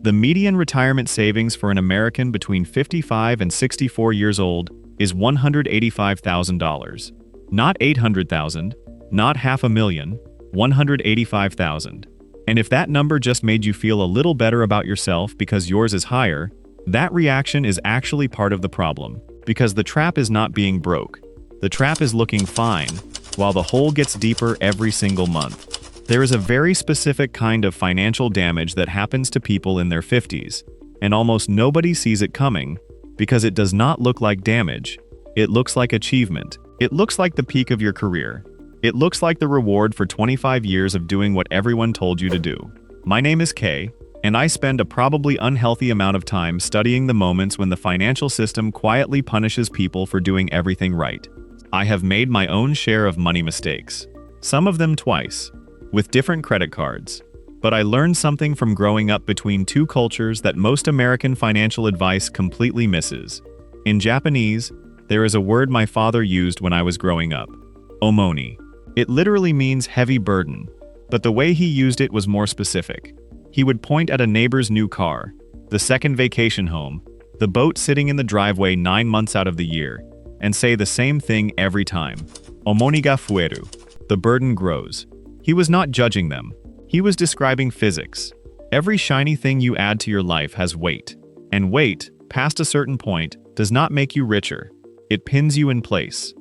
The median retirement savings for an American between 55 and 64 years old is $185,000. Not $800,000, not $500,000, $185,000. And if that number just made you feel a little better about yourself because yours is higher, that reaction is actually part of the problem. Because the trap is not being broke. The trap is looking fine, while the hole gets deeper every single month. There is a very specific kind of financial damage that happens to people in their 50s, and almost nobody sees it coming, because it does not look like damage. It looks like achievement. It looks like the peak of your career. It looks like the reward for 25 years of doing what everyone told you to do. My name is Kay, and I spend a probably unhealthy amount of time studying the moments when the financial system quietly punishes people for doing everything right. I have made my own share of money mistakes, some of them twice, with different credit cards. But I learned something from growing up between two cultures that most American financial advice completely misses. In Japanese, there is a word my father used when I was growing up, omoni. It literally means heavy burden, but the way he used it was more specific. He would point at a neighbor's new car, the second vacation home, the boat sitting in the driveway 9 months out of the year, and say the same thing every time. Omoni ga fueru. The burden grows. He was not judging them. He was describing physics. Every shiny thing you add to your life has weight. And weight, past a certain point, does not make you richer. It pins you in place.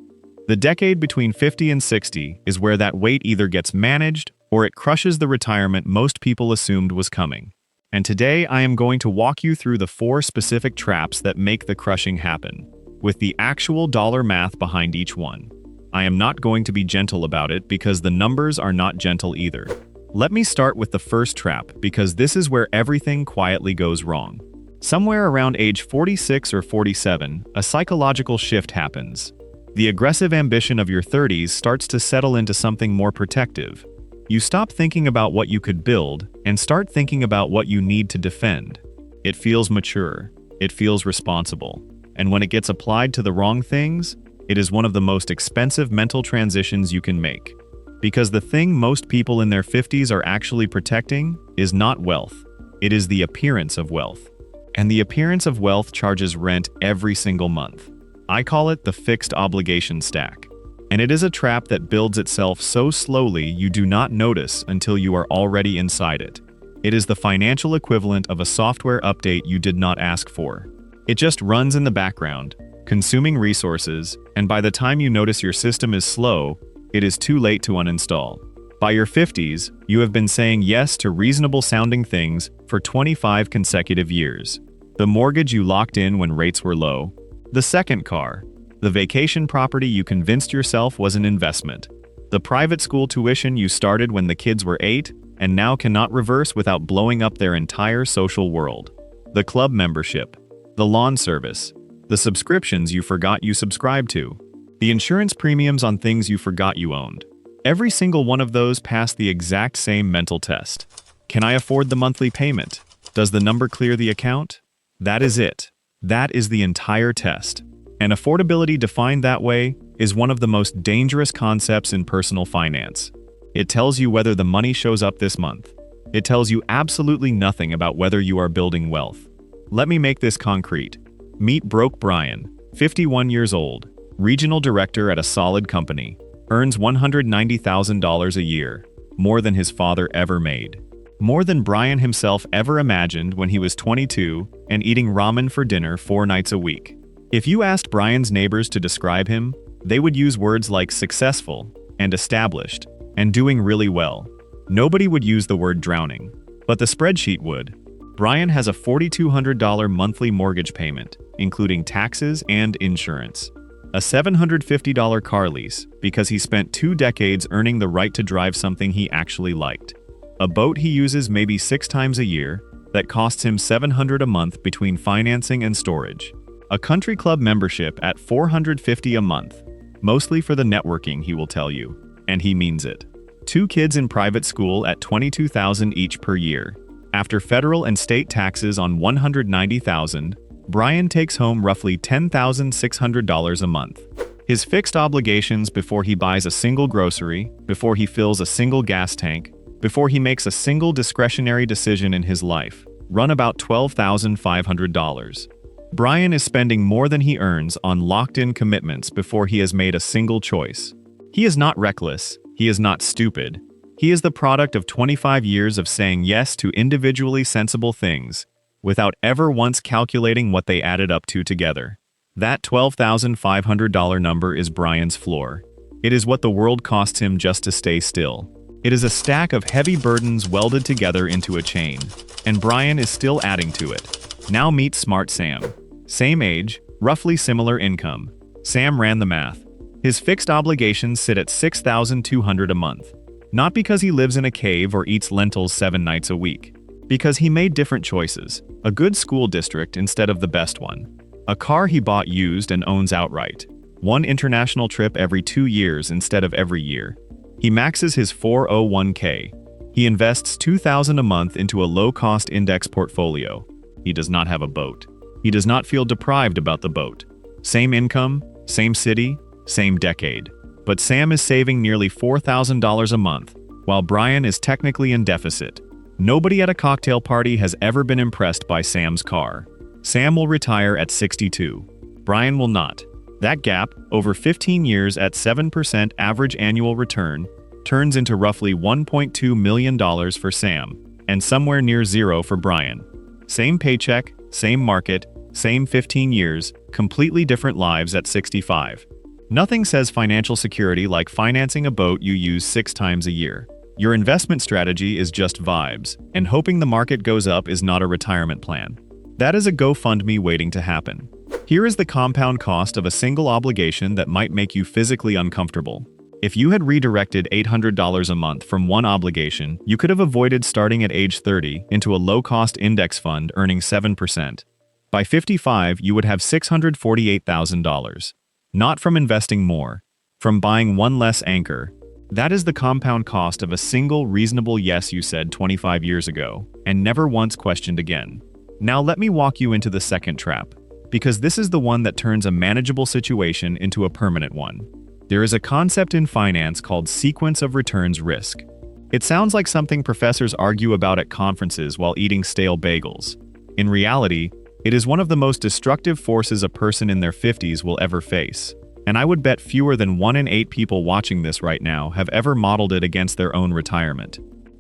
The decade between 50 and 60 is where that weight either gets managed or it crushes the retirement most people assumed was coming. And today I am going to walk you through the 4 specific traps that make the crushing happen, with the actual dollar math behind each one. I am not going to be gentle about it because the numbers are not gentle either. Let me start with the first trap because this is where everything quietly goes wrong. Somewhere around age 46 or 47, a psychological shift happens. The aggressive ambition of your 30s starts to settle into something more protective. You stop thinking about what you could build and start thinking about what you need to defend. It feels mature. It feels responsible. And when it gets applied to the wrong things, it is one of the most expensive mental transitions you can make. Because the thing most people in their 50s are actually protecting is not wealth. It is the appearance of wealth. And the appearance of wealth charges rent every single month. I call it the fixed obligation stack. And it is a trap that builds itself so slowly you do not notice until you are already inside it. It is the financial equivalent of a software update you did not ask for. It just runs in the background, consuming resources, and by the time you notice your system is slow, it is too late to uninstall. By your 50s, you have been saying yes to reasonable-sounding things for 25 consecutive years. The mortgage you locked in when rates were low, the second car, the vacation property you convinced yourself was an investment, the private school tuition you started when the kids were 8 and now cannot reverse without blowing up their entire social world, the club membership, the lawn service, the subscriptions you forgot you subscribed to, the insurance premiums on things you forgot you owned. Every single one of those passed the exact same mental test. Can I afford the monthly payment? Does the number clear the account? That is it. That is the entire test. And affordability defined that way is one of the most dangerous concepts in personal finance. It tells you whether the money shows up this month. It tells you absolutely nothing about whether you are building wealth. Let me make this concrete. Meet Broke Brian, 51 years old, regional director at a solid company, earns $190,000 a year, more than his father ever made. More than Brian himself ever imagined when he was 22 and eating ramen for dinner 4 nights a week. If you asked Brian's neighbors to describe him, they would use words like successful and established and doing really well. Nobody would use the word drowning, but the spreadsheet would. Brian has a $4,200 monthly mortgage payment, including taxes and insurance. A $750 car lease because he spent 2 decades earning the right to drive something he actually liked. A boat he uses maybe 6 times a year that costs him $700 a month between financing and storage. A country club membership at $450 a month, mostly for the networking, he will tell you, and he means it. 2 kids in private school at $22,000 each per year. After federal and state taxes on $190,000, Brian takes home roughly $10,600 a month. His fixed obligations before he buys a single grocery, before he fills a single gas tank, before he makes a single discretionary decision in his life, run about $12,500. Brian is spending more than he earns on locked-in commitments before he has made a single choice. He is not reckless, he is not stupid. He is the product of 25 years of saying yes to individually sensible things, without ever once calculating what they added up to together. That $12,500 number is Brian's floor. It is what the world costs him just to stay still. It is a stack of heavy burdens welded together into a chain, and Brian is still adding to it. Now meet Smart Sam. Same age, roughly similar income. Sam ran the math. His fixed obligations sit at $6,200 a month. Not because he lives in a cave or eats lentils 7 nights a week. Because he made different choices. A good school district instead of the best one. A car he bought used and owns outright. One international trip every 2 years instead of every year. He maxes his 401k. He invests $2,000 a month into a low-cost index portfolio. He does not have a boat. He does not feel deprived about the boat. Same income, same city, same decade. But Sam is saving nearly $4,000 a month, while Brian is technically in deficit. Nobody at a cocktail party has ever been impressed by Sam's car. Sam will retire at 62. Brian will not. That gap, over 15 years at 7% average annual return, turns into roughly $1.2 million for Sam, and somewhere near zero for Brian. Same paycheck, same market, same 15 years, completely different lives at 65. Nothing says financial security like financing a boat you use 6 times a year. Your investment strategy is just vibes, and hoping the market goes up is not a retirement plan. That is a GoFundMe waiting to happen. Here is the compound cost of a single obligation that might make you physically uncomfortable. If you had redirected $800 a month from one obligation, you could have avoided starting at age 30 into a low-cost index fund earning 7%. By 55, you would have $648,000. Not from investing more, from buying one less anchor. That is the compound cost of a single reasonable yes you said 25 years ago, and never once questioned again. Now let me walk you into the second trap, because this is the one that turns a manageable situation into a permanent one. There is a concept in finance called sequence of returns risk. It sounds like something professors argue about at conferences while eating stale bagels. In reality, it is one of the most destructive forces a person in their 50s will ever face. And I would bet fewer than 1 in 8 people watching this right now have ever modeled it against their own retirement.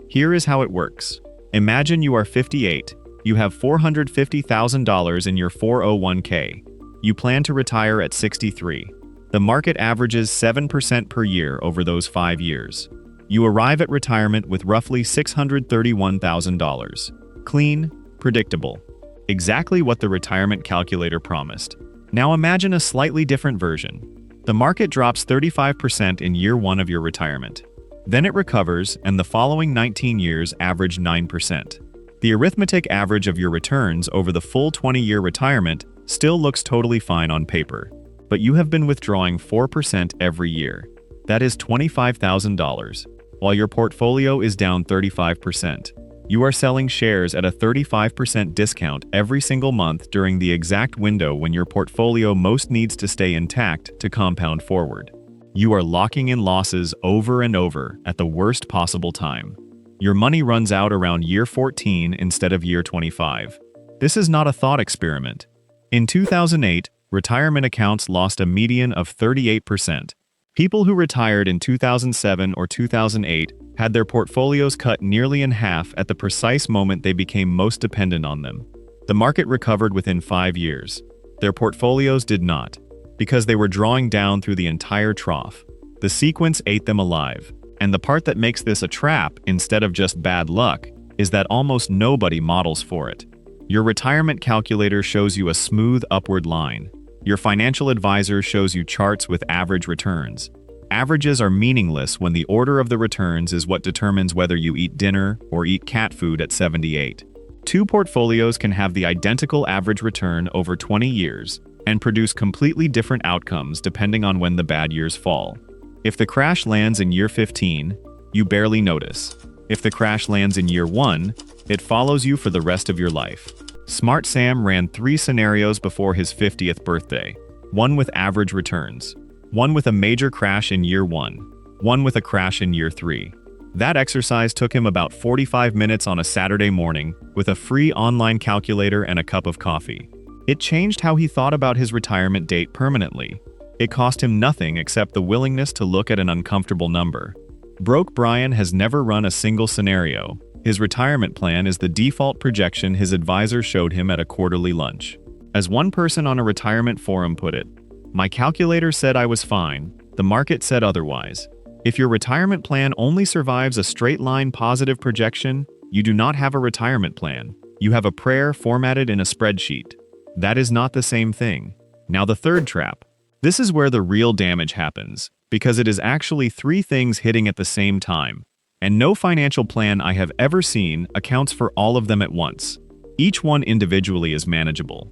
Here is how it works. Imagine you are 58. You have $450,000 in your 401k. You plan to retire at 63. The market averages 7% per year over those 5 years. You arrive at retirement with roughly $631,000. Clean, predictable. Exactly what the retirement calculator promised. Now imagine a slightly different version. The market drops 35% in year 1 of your retirement. Then it recovers, and the following 19 years average 9%. The arithmetic average of your returns over the full 20-year retirement still looks totally fine on paper. But you have been withdrawing 4% every year. That is $25,000, while your portfolio is down 35%. You are selling shares at a 35% discount every single month during the exact window when your portfolio most needs to stay intact to compound forward. You are locking in losses over and over at the worst possible time. Your money runs out around year 14 instead of year 25. This is not a thought experiment. In 2008, retirement accounts lost a median of 38%. People who retired in 2007 or 2008 had their portfolios cut nearly in half at the precise moment they became most dependent on them. The market recovered within 5 years. Their portfolios did not, because they were drawing down through the entire trough. The sequence ate them alive. And the part that makes this a trap instead of just bad luck is that almost nobody models for it. Your retirement calculator shows you a smooth upward line. Your financial advisor shows you charts with average returns. Averages are meaningless when the order of the returns is what determines whether you eat dinner or eat cat food at 78. 2 portfolios can have the identical average return over 20 years and produce completely different outcomes depending on when the bad years fall. If the crash lands in year 15, you barely notice. If the crash lands in year 1, it follows you for the rest of your life. Smart Sam ran 3 scenarios before his 50th birthday. One with average returns. One with a major crash in year 1. One with a crash in year 3. That exercise took him about 45 minutes on a Saturday morning with a free online calculator and a cup of coffee. It changed how he thought about his retirement date permanently. It cost him nothing except the willingness to look at an uncomfortable number. Broke Brian has never run a single scenario. His retirement plan is the default projection his advisor showed him at a quarterly lunch. As one person on a retirement forum put it, "My calculator said I was fine, the market said otherwise." If your retirement plan only survives a straight-line positive projection, you do not have a retirement plan. You have a prayer formatted in a spreadsheet. That is not the same thing. Now the third trap. This is where the real damage happens, because it is actually three things hitting at the same time. And no financial plan I have ever seen accounts for all of them at once. Each one individually is manageable.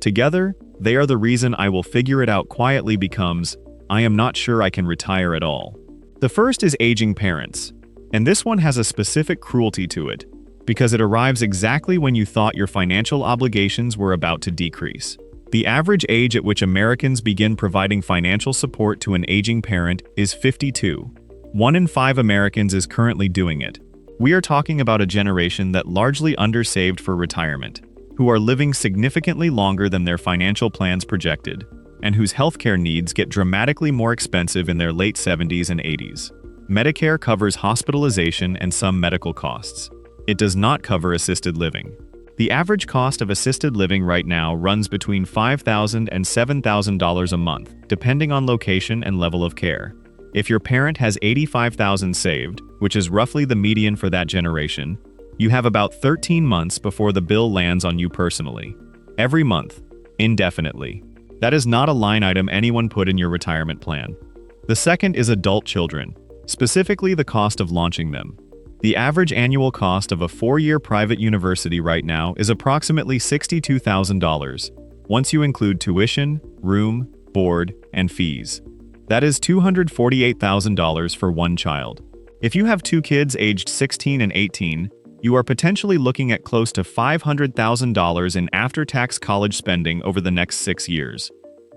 Together, they are the reason I will figure it out quietly becomes, I am not sure I can retire at all. The first is aging parents. And this one has a specific cruelty to it, because it arrives exactly when you thought your financial obligations were about to decrease. The average age at which Americans begin providing financial support to an aging parent is 52. 1 in 5 Americans is currently doing it. We are talking about a generation that largely undersaved for retirement, who are living significantly longer than their financial plans projected, and whose healthcare needs get dramatically more expensive in their late 70s and 80s. Medicare covers hospitalization and some medical costs. It does not cover assisted living. The average cost of assisted living right now runs between $5,000 and $7,000 a month, depending on location and level of care. If your parent has $85,000 saved, which is roughly the median for that generation, you have about 13 months before the bill lands on you personally. Every month, indefinitely. That is not a line item anyone put in your retirement plan. The second is adult children, specifically the cost of launching them. The average annual cost of a 4-year private university right now is approximately $62,000, once you include tuition, room, board, and fees. That is $248,000 for one child. If you have 2 kids aged 16 and 18, you are potentially looking at close to $500,000 in after-tax college spending over the next 6 years.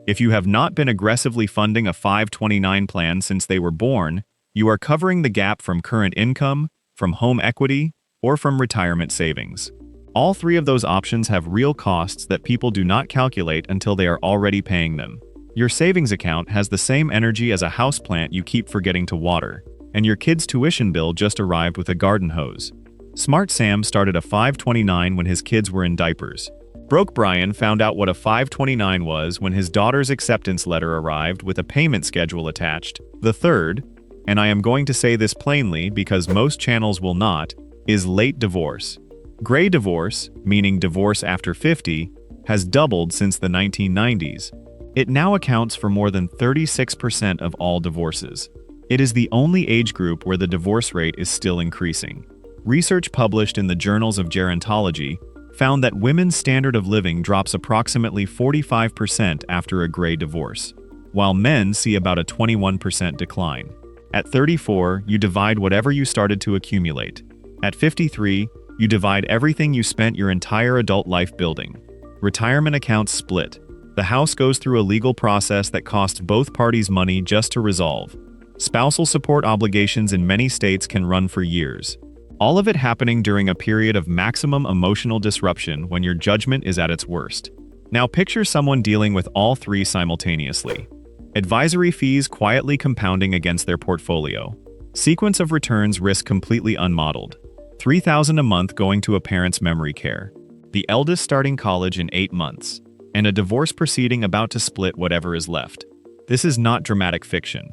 If you have not been aggressively funding a 529 plan since they were born, you are covering the gap from current income, from home equity, or from retirement savings. All three of those options have real costs that people do not calculate until they are already paying them. Your savings account has the same energy as a houseplant you keep forgetting to water, and your kid's tuition bill just arrived with a garden hose. Smart Sam started a 529 when his kids were in diapers. Broke Brian found out what a 529 was when his daughter's acceptance letter arrived with a payment schedule attached. The third, and I am going to say this plainly because most channels will not, is late divorce. Gray divorce, meaning divorce after 50, has doubled since the 1990s. It now accounts for more than 36% of all divorces. It is the only age group where the divorce rate is still increasing. Research published in the Journals of Gerontology found that women's standard of living drops approximately 45% after a gray divorce, while men see about a 21% decline. At 34, you divide whatever you started to accumulate. At 53, you divide everything you spent your entire adult life building. Retirement accounts split. The house goes through a legal process that costs both parties money just to resolve. Spousal support obligations in many states can run for years. All of it happening during a period of maximum emotional disruption when your judgment is at its worst. Now picture someone dealing with all three simultaneously. Advisory fees quietly compounding against their portfolio. Sequence of returns risk completely unmodeled. $3,000 a month going to a parent's memory care. The eldest starting college in 8 months. And a divorce proceeding about to split whatever is left. This is not dramatic fiction.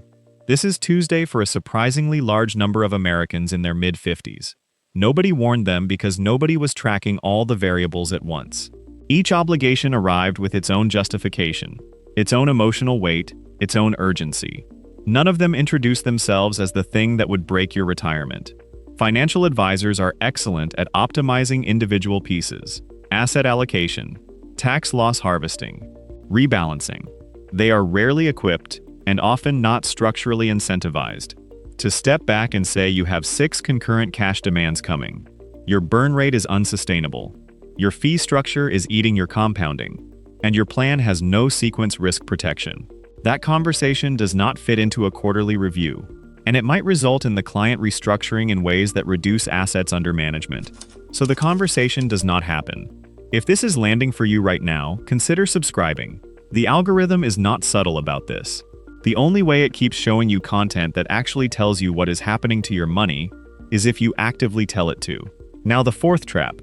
This is Tuesday for a surprisingly large number of Americans in their mid-50s. Nobody warned them because nobody was tracking all the variables at once. Each obligation arrived with its own justification, its own emotional weight, its own urgency. None of them introduced themselves as the thing that would break your retirement. Financial advisors are excellent at optimizing individual pieces, asset allocation, tax loss harvesting, rebalancing. They are rarely equipped, and often not structurally incentivized, to step back and say you have 6 concurrent cash demands coming. Your burn rate is unsustainable. Your fee structure is eating your compounding. And your plan has no sequence risk protection. That conversation does not fit into a quarterly review. and it might result in the client restructuring in ways that reduce assets under management. So the conversation does not happen. If this is landing for you right now, consider subscribing. The algorithm is not subtle about this. The only way it keeps showing you content that actually tells you what is happening to your money is if you actively tell it to. Now the fourth trap.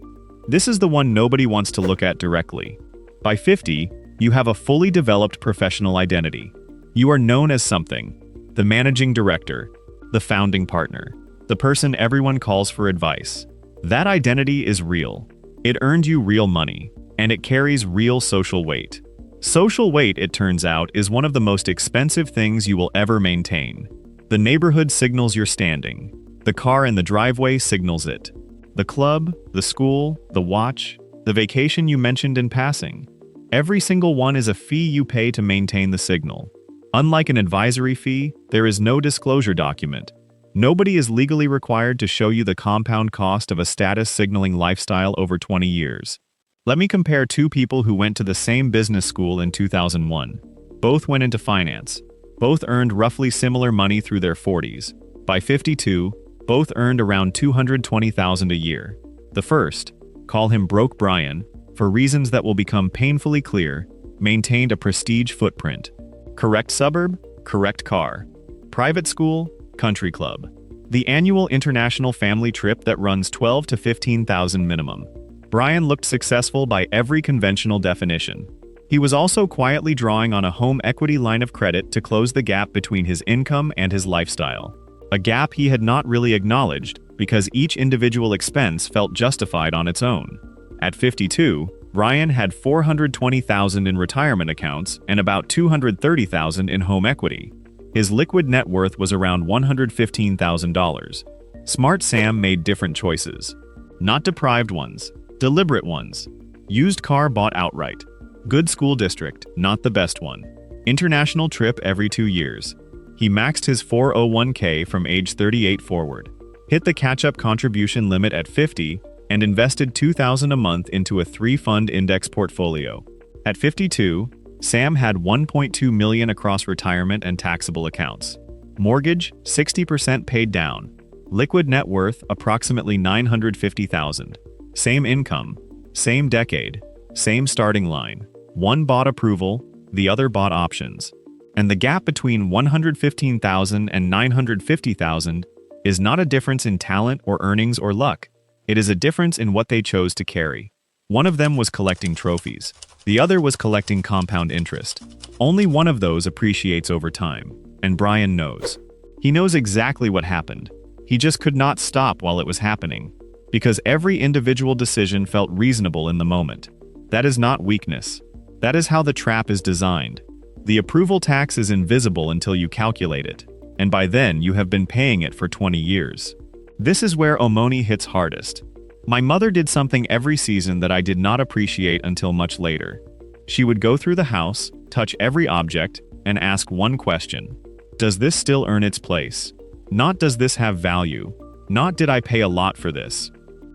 This is the one nobody wants to look at directly. By 50, you have a fully developed professional identity. You are known as something: the managing director, the founding partner, the person everyone calls for advice. That identity is real. It earned you real money, and it carries real social weight. Social weight, it turns out, is one of the most expensive things you will ever maintain. The neighborhood signals your standing. The car in the driveway signals it. The club, the school, the watch, the vacation you mentioned in passing. Every single one is a fee you pay to maintain the signal. Unlike an advisory fee, there is no disclosure document. Nobody is legally required to show you the compound cost of a status signaling lifestyle over 20 years. Let me compare two people who went to the same business school in 2001. Both went into finance. Both earned roughly similar money through their 40s. By 52, both earned around $220,000 a year. The first, call him Broke Brian, for reasons that will become painfully clear, maintained a prestige footprint. Correct suburb, correct car. Private school, country club. The annual international family trip that runs $12,000 to $15,000 minimum. Brian looked successful by every conventional definition. He was also quietly drawing on a home equity line of credit to close the gap between his income and his lifestyle. A gap he had not really acknowledged because each individual expense felt justified on its own. At 52, Brian had $420,000 in retirement accounts and about $230,000 in home equity. His liquid net worth was around $115,000. Smart Sam made different choices. Not deprived ones, deliberate ones. Used car bought outright. Good school district, not the best one. International trip every 2 years. He maxed his 401k from age 38 forward. Hit the catch-up contribution limit at 50 and invested $2,000 a month into a 3-fund index portfolio. At 52, Sam had $1.2 million across retirement and taxable accounts. Mortgage, 60% paid down. Liquid net worth, approximately $950,000. Same income, same decade, same starting line. One bought approval, the other bought options. And the gap between $115,000 and $950,000 is not a difference in talent or earnings or luck. It is a difference in what they chose to carry. One of them was collecting trophies. The other was collecting compound interest. Only one of those appreciates over time, and Brian knows. He knows exactly what happened. He just could not stop while it was happening, because every individual decision felt reasonable in the moment. That is not weakness. That is how the trap is designed. The approval tax is invisible until you calculate it, and by then you have been paying it for 20 years. This is where Omoni hits hardest. My mother did something every season that I did not appreciate until much later. She would go through the house, touch every object, and ask one question. Does this still earn its place? Not does this have value? Not did I pay a lot for this?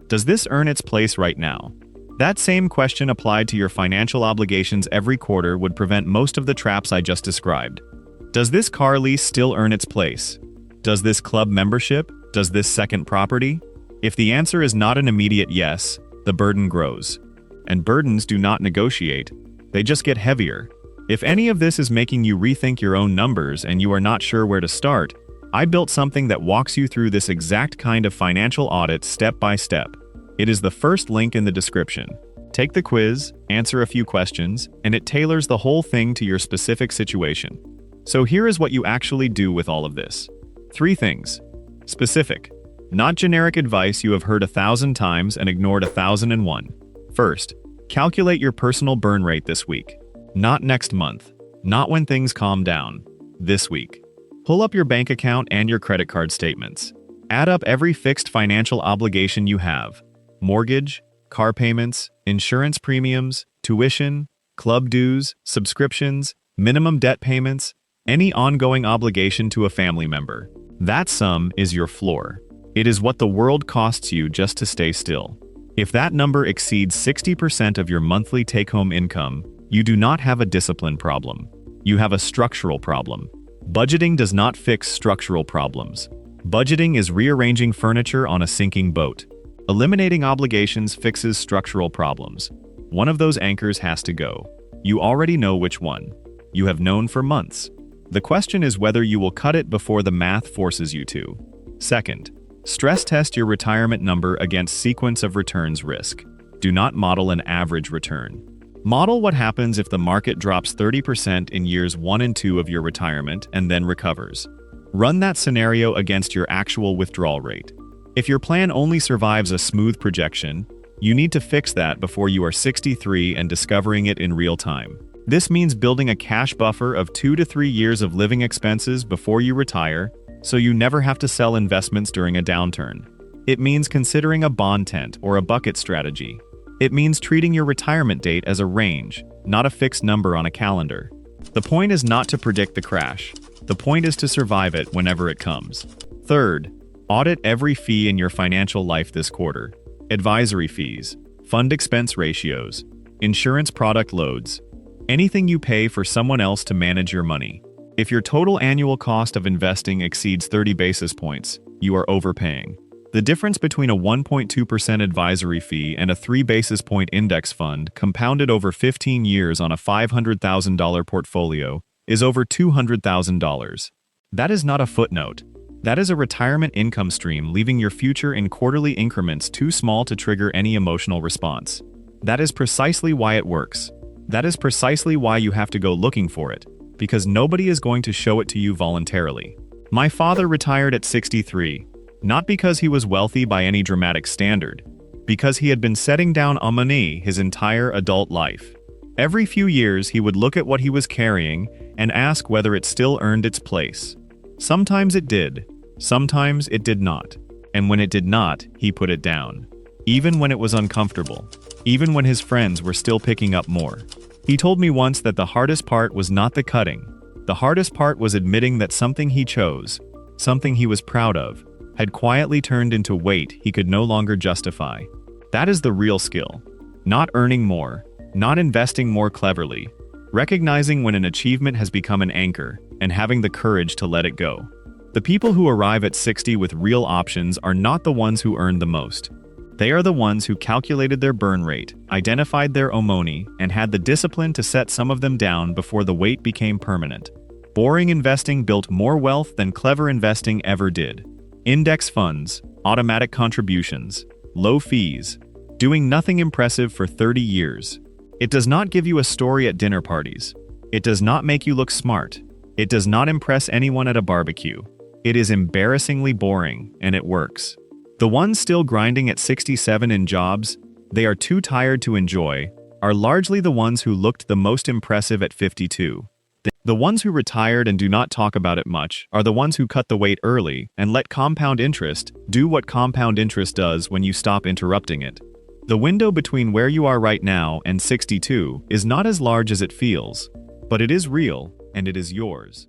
Does this earn its place right now? That same question applied to your financial obligations every quarter would prevent most of the traps I just described. Does this car lease still earn its place? Does this club membership? Does this second property? If the answer is not an immediate yes, the burden grows. And burdens do not negotiate, they just get heavier. If any of this is making you rethink your own numbers and you are not sure where to start, I built something that walks you through this exact kind of financial audit step by step. It is the first link in the description. Take the quiz, answer a few questions, and it tailors the whole thing to your specific situation. So here is what you actually do with all of this. 3 things. Specific. Not generic advice you have heard 1,000 times and ignored 1,001. First, calculate your personal burn rate this week. Not next month. Not when things calm down. This week. Pull up your bank account and your credit card statements. Add up every fixed financial obligation you have. Mortgage, car payments, insurance premiums, tuition, club dues, subscriptions, minimum debt payments, any ongoing obligation to a family member. That sum is your floor. It is what the world costs you just to stay still. If that number exceeds 60% of your monthly take-home income, you do not have a discipline problem. You have a structural problem. Budgeting does not fix structural problems. Budgeting is rearranging furniture on a sinking boat. Eliminating obligations fixes structural problems. One of those anchors has to go. You already know which one. You have known for months. The question is whether you will cut it before the math forces you to. Second, stress test your retirement number against sequence of returns risk. Do not model an average return. Model what happens if the market drops 30% in years 1 and 2 of your retirement and then recovers. Run that scenario against your actual withdrawal rate. If your plan only survives a smooth projection, you need to fix that before you are 63 and discovering it in real time. This means building a cash buffer of 2 to 3 years of living expenses before you retire, so you never have to sell investments during a downturn. It means considering a bond tent or a bucket strategy. It means treating your retirement date as a range, not a fixed number on a calendar. The point is not to predict the crash. The point is to survive it whenever it comes. Third, audit every fee in your financial life this quarter. Advisory fees, fund expense ratios, insurance product loads, anything you pay for someone else to manage your money. If your total annual cost of investing exceeds 30 basis points, you are overpaying. The difference between a 1.2% advisory fee and a 3 basis point index fund compounded over 15 years on a $500,000 portfolio is over $200,000. That is not a footnote. That is a retirement income stream leaving your future in quarterly increments too small to trigger any emotional response. That is precisely why it works. That is precisely why you have to go looking for it, because nobody is going to show it to you voluntarily. My father retired at 63, not because he was wealthy by any dramatic standard, because he had been setting down money his entire adult life. Every few years he would look at what he was carrying and ask whether it still earned its place. Sometimes it did, sometimes it did not, and when it did not, he put it down. Even when it was uncomfortable, even when his friends were still picking up more. He told me once that the hardest part was not the cutting. The hardest part was admitting that something he chose, something he was proud of, had quietly turned into weight he could no longer justify. That is the real skill. Not earning more, not investing more cleverly, recognizing when an achievement has become an anchor, and having the courage to let it go. The people who arrive at 60 with real options are not the ones who earn the most. They are the ones who calculated their burn rate, identified their money, and had the discipline to set some of them down before the weight became permanent. Boring investing built more wealth than clever investing ever did. Index funds, automatic contributions, low fees, doing nothing impressive for 30 years. It does not give you a story at dinner parties. It does not make you look smart. It does not impress anyone at a barbecue. It is embarrassingly boring, and it works. The ones still grinding at 67 in jobs they are too tired to enjoy are largely the ones who looked the most impressive at 52. The ones who retired and do not talk about it much are the ones who cut the weight early and let compound interest do what compound interest does when you stop interrupting it. The window between where you are right now and 62 is not as large as it feels, but it is real and it is yours.